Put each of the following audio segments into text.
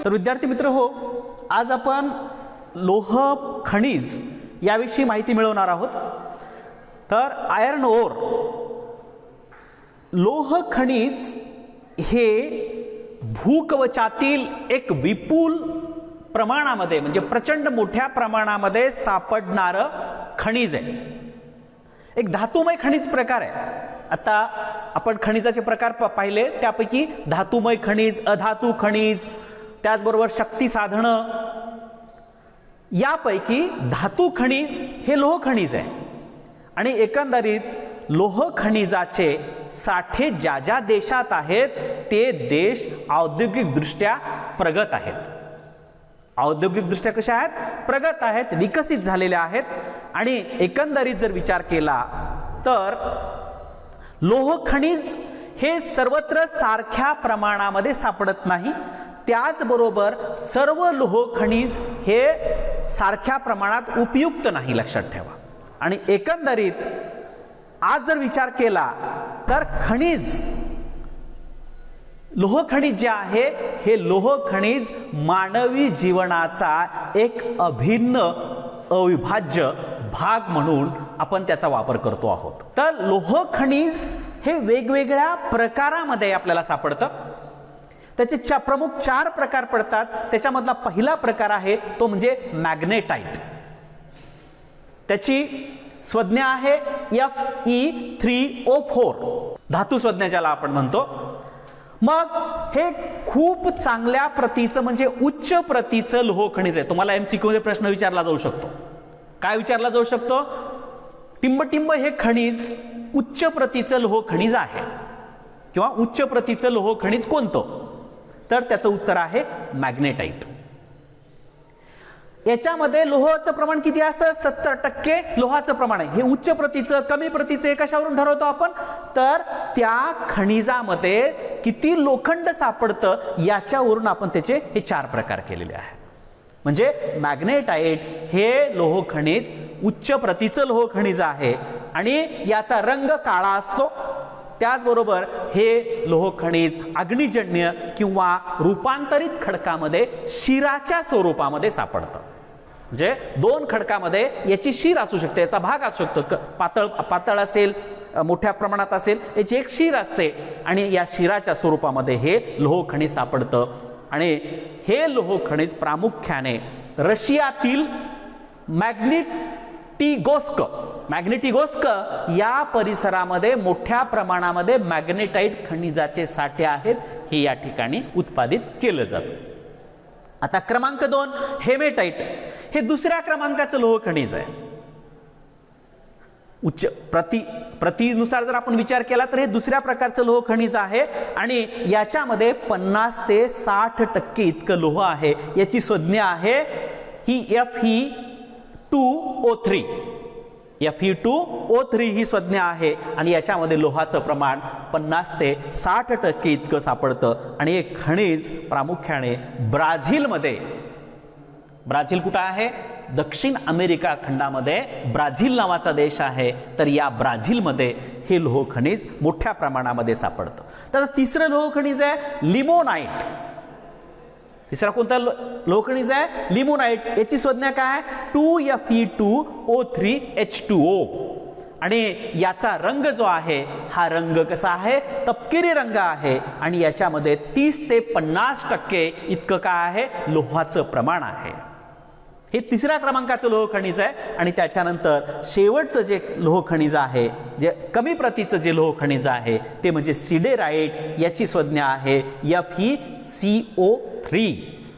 तर विद्यार्थी मित्र हो, आज आपण लोह खनिज याविषयी माहिती मिळवणार आहोत. तर आयर्न ओर, लोह खनिज हे भूकवचातील एक विपुल प्रमाणामध्ये म्हणजे प्रचंड मोठ्या प्रमाणामध्ये सापडणारं खनिज आहे. एक धातुमय खनिज प्रकार आहे. आता आपण खनिजाचे प्रकार पाहिले, त्यापैकी धातुमय खनिज, अधातू खनिज, त्याचबरोबर शक्ती साधनं. यापैकी धातू खनिज हे लोह खनिज आहे. आणि एकंदरीत लोह खनिजाचे साठे ज्या ज्या देशात आहेत ते देश औद्योगिकदृष्ट्या प्रगत आहेत. औद्योगिकदृष्ट्या कशा आहेत? प्रगत आहेत, विकसित झालेल्या आहेत. आणि एकंदरीत जर विचार केला तर लोह खनिज हे सर्वत्र सारख्या प्रमाणामध्ये सापडत नाही. त्याचबरोबर सर्व लोह खनिज हे सारख्या प्रमाणात उपयुक्त नाही, लक्षात ठेवा. आणि एकंदरीत आज जर विचार केला तर खनिज, लोह खनिज जे आहे हे लोह खनिज मानवी जीवनाचा एक अभिन्न अविभाज्य भाग म्हणून आपण त्याचा वापर करतो आहोत. तर लोह खनिज हे वेगवेगळ्या प्रकारामध्ये आपल्याला सापडतं. त्याचे प्रमुख 4 प्रकार पडतात. त्याच्यामधला पहिला प्रकार आहे तो म्हणजे मॅग्नेटाइट. त्याची संज्ञा आहे Fe3O4, धातू संज्ञा ज्याला आपण म्हणतो. मग हे खूप चांगल्या प्रतीचं म्हणजे उच्च प्रतीचं लोह खनिज आहे. तुम्हाला MCQ मध्ये प्रश्न विचारला जाऊ शकतो. काय विचारला जाऊ शकतो? टिंबटिंब हे खनिज उच्च प्रतीचं लोह खनिज आहे किंवा उच्च प्रतीचं लोह खनिज कोणतं? तर त्याचं उत्तर आहे मॅग्नेटाइट. याच्यामध्ये लोहाचं प्रमाण किती असतं? 70% लोहाचं प्रमाण आहे. हे उच्च प्रतीचं, कमी प्रतीचं हे कशावरून ठरवतो आपण? तर त्या खनिजामध्ये किती लोखंड सापडतं याच्यावरून आपण त्याचे हे 4 प्रकार केलेले आहेत. म्हणजे मॅग्नेटाइट हे लोह खनिज उच्च प्रतीचं लोह खनिज आहे आणि याचा रंग काळा असतो. त्याचबरोबर हे लोह खनिज अग्निजन्य किंवा रूपांतरित खडकामध्ये शिराच्या स्वरूपामध्ये सापडतं. म्हणजे 2 खडकामध्ये याची शिर असू शकते, याचा भाग असू शकतो. पातळ असेल, मोठ्या प्रमाणात असेल, याची एक शिर असते आणि या शिराच्या स्वरूपामध्ये हे लोह खनिज सापडतं. आणि हे लोह खनिज प्रामुख्याने रशियातील मॅग्नेटिगोस्क या परिसरामध्ये मोठ्या प्रमाणामध्ये मॅग्नेटाइट खनिजाचे साठे आहेत. हे या ठिकाणी उत्पादित केलं जातं. आता क्रमांक 2 हेमेटाइट. हे दुसऱ्या क्रमांकाचं लोह खनिज आहे. उच्च प्रतीनुसार जर आपण विचार केला तर हे दुसऱ्या प्रकारचं लोह खनिज आहे आणि याच्यामध्ये 50 ते 60% इतकं लोह आहे. याची संज्ञा आहे ही Fe2O3. Fe2O3 ही संज्ञा आहे आणि याच्यामध्ये लोहाचं प्रमाण 50 ते 60% इतकं सापडतं. आणि हे खनिज प्रामुख्याने ब्राझीलमध्ये, ब्राझील कुठं आहे? दक्षिण अमेरिका खंडामध्ये ब्राझील नावाचा देश आहे. तर या ब्राझीलमध्ये हे लोह खनिज मोठ्या प्रमाणामध्ये सापडतं. तर तिसरं लोह खनिज आहे लिमोनाइट. तिसरा कोणता लोह खनिज आहे? लिमोनाइट. याची संज्ञा काय आहे? 2Fe2O3H2O. आणि याचा रंग जो आहे हा रंग कसा आहे? तपकिरी रंग आहे. आणि याच्यामध्ये 30 ते 50% इतकं काय आहे? लोहाचं प्रमाण आहे. हे तिसऱ्या क्रमांकाचं लोह खनिज आहे. आणि त्याच्यानंतर शेवटचं जे लोह खनिज आहे, जे कमी प्रतीचं जे लोह खनिज आहे ते म्हणजे सिडेराइट. याची संज्ञा आहे Fe3O.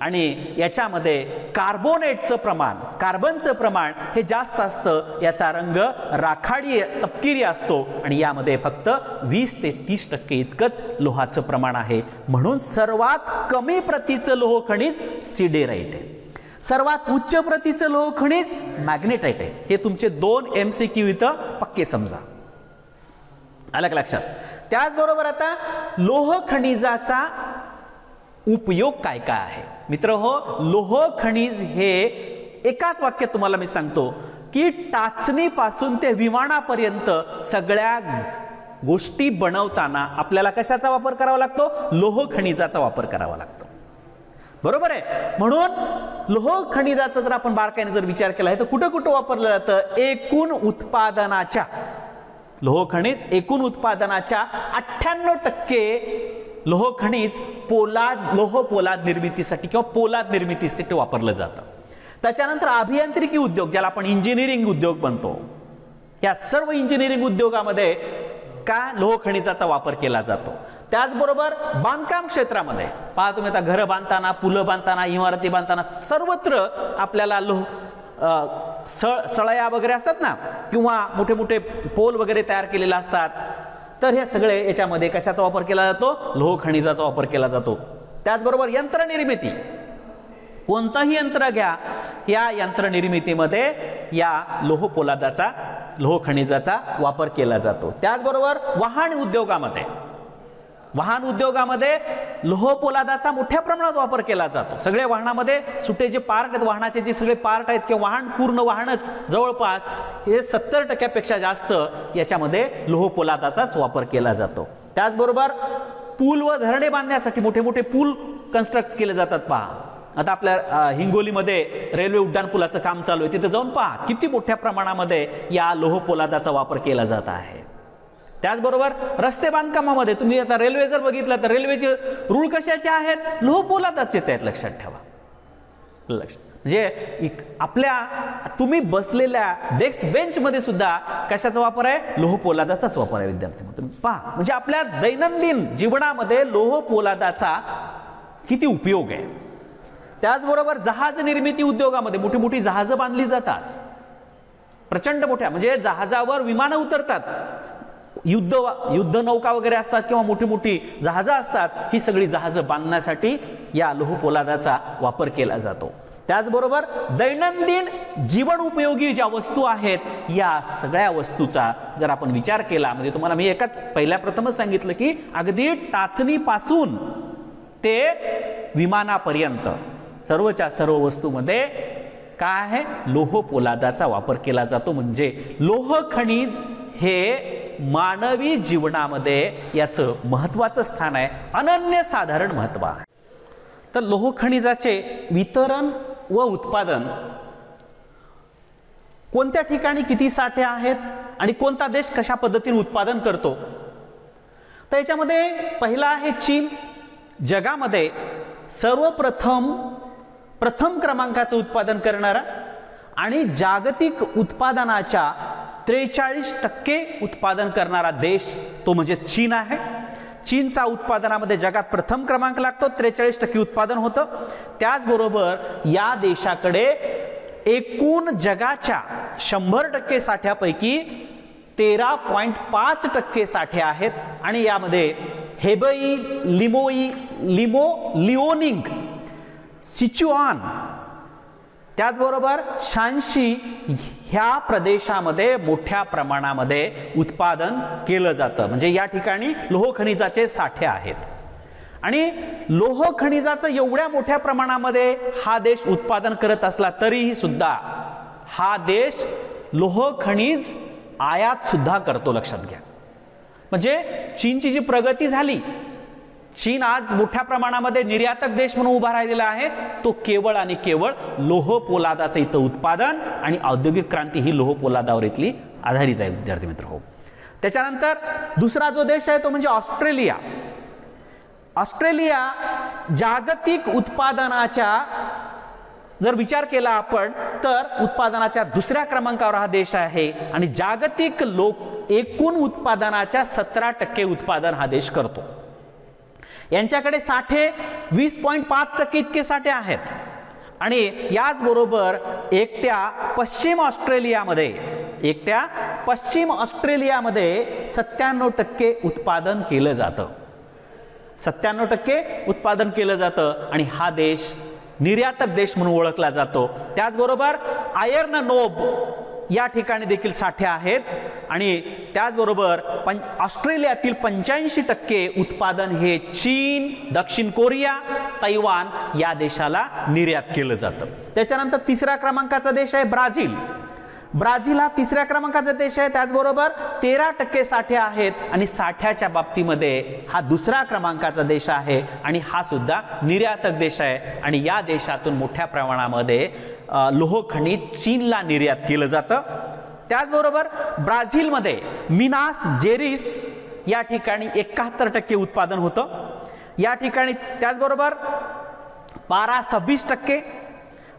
आणि याच्यामध्ये कार्बोनेटचं प्रमाण, कार्बनचं प्रमाण हे जास्त असतं. याचा रंग राखाडी तपकिरी असतो आणि यामध्ये फक्त 20 ते 30% इतकंच लोहाचं प्रमाण आहे. म्हणून सर्वात कमी प्रतीचं लोह खनिज सिडेराइट आहे. सर्वात उच्च प्रतीचं लोह खनिज मॅग्नेटाइट आहे. हे तुमचे 2 MCQ इथं पक्के समजा. आलं का लक्षात? त्याचबरोबर आता लोह खनिजाचा उपयोग काय काय आहे मित्र हो? लोह खनिज हे एकाच वाक्यात तुम्हाला मी सांगतो की टाचणीपासून ते विमानापर्यंत सगळ्या गोष्टी बनवताना आपल्याला कशाचा वापर करावा लागतो? लोह खनिजाचा वापर करावा लागतो. बरोबर आहे. म्हणून लोह खनिजाचा जर आपण बारकाईने जर विचार केला तर कुठं कुठं वापरलं जातं, एकूण उत्पादनाच्या, लोह खनिज एकूण उत्पादनाच्या 98% लोह खनिज लोह पोलाद निर्मितीसाठी किंवा पोलाद निर्मितीसाठी वापरलं जातं. त्याच्यानंतर अभियांत्रिकी उद्योग, ज्याला आपण इंजिनिअरिंग उद्योग म्हणतो, या सर्व इंजिनिअरिंग उद्योगामध्ये का लोह खनिजाचा वापर केला जातो. त्याचबरोबर बांधकाम क्षेत्रामध्ये पहा तुम्ही, आता घरं बांधताना, पुलं बांधताना, इमारती बांधताना सर्वत्र आपल्याला सळया वगैरे असतात ना, किंवा मोठे मोठे पोल वगैरे तयार केलेले असतात. तर हे सगळे याच्यामध्ये कशाचा वापर केला जातो, लोह खनिजाचा वापर केला जातो. त्याचबरोबर यंत्रनिर्मिती, कोणताही यंत्र घ्या, या यंत्रनिर्मितीमध्ये या लोह पोलादाचा, लोह खनिजाचा वापर केला जातो. त्याचबरोबर वाहन उद्योगामध्ये लोह पोलादाचा मोठ्या प्रमाणात वापर केला जातो. सगळे वाहनामध्ये सुटे जे पार्ट आहेत, वाहनाचे जे सगळे पार्ट आहेत किंवा पूर्ण वाहनच जवळपास हे 70% जास्त याच्यामध्ये लोह पोलादाचाच वापर केला जातो. त्याचबरोबर पूल व धरणे बांधण्यासाठी मोठे मोठे पूल कन्स्ट्रक्ट केले जातात. पहा, आता आपल्या हिंगोलीमध्ये रेल्वे उड्डाणपुलाचं काम चालू आहे, तिथे जाऊन पहा किती मोठ्या प्रमाणामध्ये या लोह पोलादाचा वापर केला जात आहे. त्याचबरोबर रस्ते बांधकामामध्ये तुम्ही आता रेल्वे जर बघितलं तर रेल्वेचे रूळ कशाचे आहेत, लोह पोलादाचेच आहेत. लक्षात ठेवा. म्हणजे आपल्या तुम्ही बसलेल्या डेस्क बेंच मध्ये सुद्धा कशाचा वापर आहे, लोह पोलादाचाच वापर आहे. विद्यार्थी तुम्ही पहा, म्हणजे आपल्या दैनंदिन जीवनामध्ये लोह पोलादाचा किती उपयोग आहे. त्याचबरोबर जहाज निर्मिती उद्योगामध्ये मोठी मोठी जहाजं बांधली जातात, प्रचंड मोठ्या, म्हणजे जहाजावर विमानं उतरतात, युद्ध नौका वगैरे असतात किंवा मोठी मोठी जहाजं असतात. ही सगळी जहाजं बांधण्यासाठी या लोह पोलादाचा वापर केला जातो. त्याचबरोबर दैनंदिन जीवन उपयोगी ज्या वस्तू आहेत, या सगळ्या वस्तूचा जर आपण विचार केला, म्हणजे तुम्हाला मी प्रथमच सांगितलं की अगदी टाचणीपासून ते विमानापर्यंत सर्वच्या सर्व वस्तूमध्ये काय आहे, लोह पोलादाचा वापर केला जातो. म्हणजे लोह खनिज हे मानवी जीवनामध्ये याचं महत्वाचं स्थान आहे, अनन्यसाधारण महत्व आहे. तर लोह खनिजाचे वितरण व उत्पादन कोणत्या ठिकाणी किती साठे आहेत आणि कोणता देश कशा पद्धतीने उत्पादन करतो, तर याच्यामध्ये पहिला आहे चीन. जगामध्ये प्रथम क्रमांकाचं उत्पादन करणारा आणि जागतिक उत्पादनाच्या 43% उत्पादन करणारा देश तो म्हणजे चीन आहे. चीनचा उत्पादनामध्ये जगात प्रथम क्रमांक लागतो, 43% उत्पादन होतं. त्याचबरोबर या देशाकडे एकूण जगाच्या 100% साठ्यापैकी 13.5% साठे आहेत आणि यामध्ये हेबई, लिओनिंग, सिचुआन, त्याचबरोबर शान्शी ह्या प्रदेशामध्ये मोठ्या प्रमाणामध्ये उत्पादन केलं जातं. म्हणजे या ठिकाणी लोह खनिजाचे साठे आहेत. आणि लोह खनिजाचं एवढ्या मोठ्या प्रमाणामध्ये हा देश उत्पादन करत असला तरीही सुद्धा हा देश लोह खनिज आयात सुद्धा करतो. लक्षात घ्या. म्हणजे चीनची जी प्रगती झाली, चीन आज मोठ्या प्रमाणामध्ये निर्यातक देश म्हणून उभा राहिलेला आहे, तो केवळ आणि केवळ लोह पोलादाचं इथं उत्पादन आणि औद्योगिक क्रांती ही लोह पोलादावर इथली आधारित आहे. विद्यार्थी मित्र हो. त्याच्यानंतर दुसरा जो देश आहे तो म्हणजे ऑस्ट्रेलिया. ऑस्ट्रेलिया जागतिक उत्पादनाच्या जर विचार केला आपण तर उत्पादनाच्या दुसऱ्या क्रमांकावर हा देश आहे आणि जागतिक एकूण उत्पादनाच्या 17% उत्पादन हा देश करतो. यांच्याकडे साठे 20.5% इतके साठे आहेत. आणि याचबरोबर एकट्या पश्चिम ऑस्ट्रेलियामध्ये 97% उत्पादन केलं जातं. 97% उत्पादन केलं जातं आणि हा देश निर्यातक देश म्हणून ओळखला जातो. त्याचबरोबर आयर्न नोब या ठिकाणी देखील साठे आहेत आणि त्याचबरोबर ऑस्ट्रेलियातील 85% उत्पादन हे चीन, दक्षिण कोरिया, तैवान या देशाला निर्यात केलं जातं. त्याच्यानंतर तिसऱ्या क्रमांकाचा देश आहे ब्राझील. ब्राझील हा तिसऱ्या क्रमांकाचा देश आहे, त्याचबरोबर 13% साठे आहेत आणि साठ्याच्या बाबतीमध्ये हा दुसरा क्रमांकाचा देश आहे आणि हा सुद्धा निर्यातक देश आहे आणि या देशातून मोठ्या प्रमाणामध्ये लोह खनिज चीनला निर्यात केलं जातं. त्याचबरोबर ब्राझीलमध्ये मिनास जेरिस या ठिकाणी 71% उत्पादन होतं. या ठिकाणी त्याचबरोबर पारा 26%,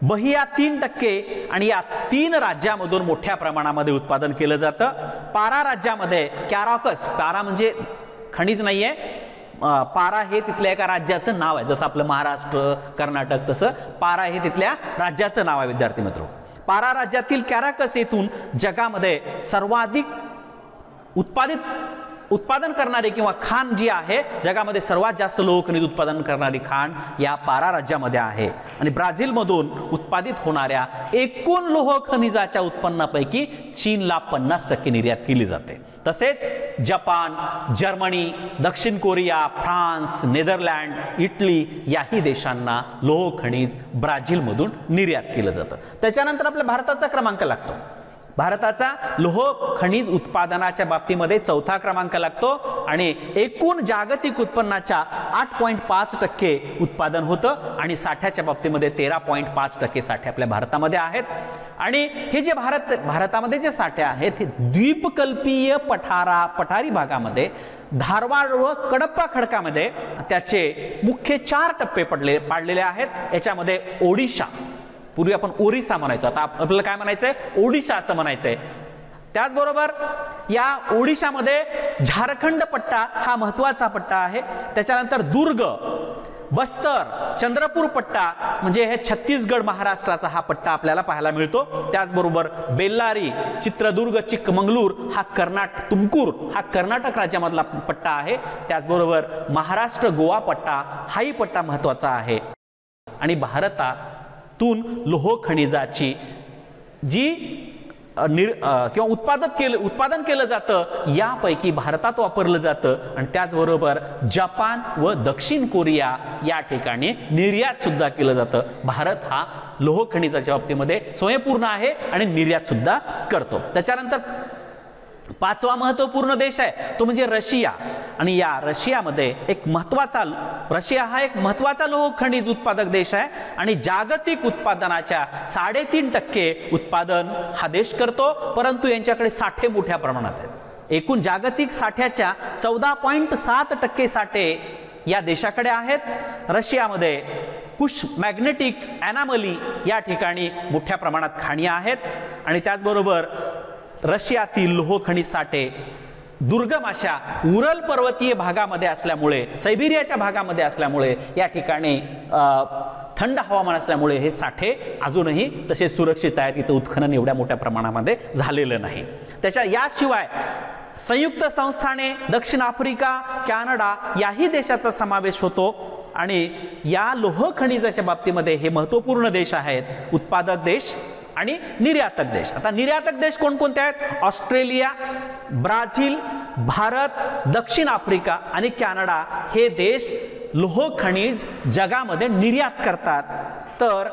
बहिया 3% आणि या 3 राज्यामधून मोठ्या प्रमाणामध्ये उत्पादन केलं जातं. पारा राज्यामध्ये कॅराकस, पारा म्हणजे खनिज नाहीये, पारा हे तिथल्या एका राज्याचं नाव आहे, जसं आपलं महाराष्ट्र कर्नाटक तसं पारा हे तिथल्या राज्याचं नाव आहे. विद्यार्थी मित्र, पारा राज्यातील कॅराकस येथून जगामध्ये सर्वाधिक उत्पादन करणारी किंवा खाण जी आहे, जगामध्ये सर्वात जास्त लोह खनिज उत्पादन करणारी खाण या पारा राज्यामध्ये आहे आणि ब्राझीलमधून उत्पादित होणाऱ्या एकूण लोह खनिजाच्या उत्पन्नापैकी चीनला 50% निर्यात केली जाते. तसेच जपान, जर्मनी, दक्षिण कोरिया, फ्रान्स, नेदरलँड, इटली याही देशांना लोह खनिज ब्राझीलमधून निर्यात केलं जातं. त्याच्यानंतर आपल्या भारताचा क्रमांक लागतो. भारताचा लोह खनिज उत्पादनाच्या बाबतीमध्ये 4था क्रमांक लागतो आणि एकूण जागतिक उत्पन्नाच्या 8.5% उत्पादन होतं आणि साठ्याच्या बाबतीमध्ये 13.5% साठे आपल्या भारतामध्ये आहेत. आणि हे जे भारतामध्ये जे साठे आहेत हे द्वीपकल्पीय पठारी भागामध्ये, धारवाड व कडप्पा खडकामध्ये त्याचे मुख्य 4 टप्पे पाडलेले आहेत. याच्यामध्ये ओडिशा, पूर्वी आपण ओरिसा म्हणायचो, आता आपल्याला काय म्हणायचंय, ओडिशा असं म्हणायचंय. त्याचबरोबर या ओडिशामध्ये झारखंड पट्टा हा महत्वाचा पट्टा आहे. त्याच्यानंतर दुर्ग, बस्तर, चंद्रपूर पट्टा म्हणजे हे छत्तीसगड महाराष्ट्राचा हा पट्टा आपल्याला पाहायला मिळतो. त्याचबरोबर बेल्लारी, चित्रदुर्ग, चिक्कमंगळूर हा तुमकूर हा कर्नाटक राज्यामधला पट्टा आहे. त्याचबरोबर महाराष्ट्र गोवा पट्टा हाही पट्टा महत्वाचा आहे. आणि भारतातून लोह खनिजाची जी किंवा उत्पादन केलं जातं यापैकी भारतात वापरलं जातं आणि त्याचबरोबर जपान व दक्षिण कोरिया या ठिकाणी निर्यात सुद्धा केलं जातं. भारत हा लोह खनिजाच्या बाबतीमध्ये स्वयंपूर्ण आहे आणि निर्यात सुद्धा करतो. त्याच्यानंतर 5वा महत्वपूर्ण देश आहे तो म्हणजे रशिया आणि या रशियामध्ये रशिया हा एक महत्वाचा लोह खनिज उत्पादक देश आहे आणि जागतिक उत्पादनाच्या 3.5% उत्पादन हा देश करतो. परंतु यांच्याकडे साठे मोठ्या प्रमाणात आहेत. एकूण जागतिक साठ्याच्या 14.7% साठे या देशाकडे आहेत. रशियामध्ये कुश मॅग्नेटिक ॲनामली या ठिकाणी मोठ्या प्रमाणात खाणी आहेत आणि त्याचबरोबर रशियातील लोह खनिज साठे दुर्गम अशा उरल पर्वतीय भागामध्ये असल्यामुळे, सायबेरियाच्या भागामध्ये असल्यामुळे, या ठिकाणी थंड हवामान असल्यामुळे हे साठे अजूनही तसे सुरक्षित आहेत. इथं उत्खनन एवढ्या मोठ्या प्रमाणामध्ये झालेलं नाही. याशिवाय संयुक्त संस्थाने, दक्षिण आफ्रिका, कॅनडा याही देशाचा समावेश होतो आणि या लोह खनिजाच्या बाबतीमध्ये हे महत्वपूर्ण देश आहेत, उत्पादक देश आणि निर्यातक देश. आता निर्यातक देश कोणकोणते आहेत? ऑस्ट्रेलिया, ब्राझील, भारत, दक्षिण आफ्रिका आणि कॅनडा हे देश लोह खनिज जगामध्ये निर्यात करतात. तर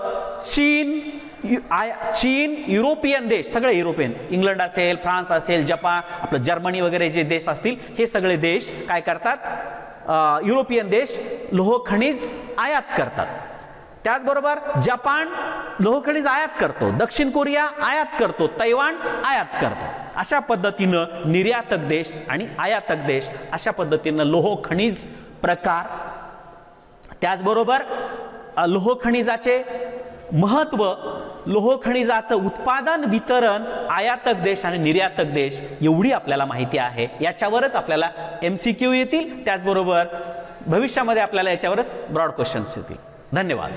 चीन, युरोपियन देश, सगळे युरोपियन, इंग्लंड असेल, फ्रान्स असेल, जपान, आपलं जर्मनी वगैरे जे देश असतील हे सगळे देश काय करतात? युरोपियन देश लोह खनिज आयात करतात. त्याचबरोबर जपान लोह खनिज आयात करतो, दक्षिण कोरिया आयात करतो, तैवान आयात करतो. अशा पद्धतीनं निर्यातक देश आणि आयातक देश अशा पद्धतीनं लोह खनिज प्रकार, त्याचबरोबर लोह खनिजाचे महत्व, लोह खनिजाचं उत्पादन, वितरण, आयातक देश आणि निर्यातक देश एवढी आपल्याला माहिती आहे. याच्यावरच आपल्याला MCQ येतील, त्याचबरोबर भविष्यामध्ये आपल्याला याच्यावरच ब्रॉड क्वेश्चन्स येतील. धन्यवाद.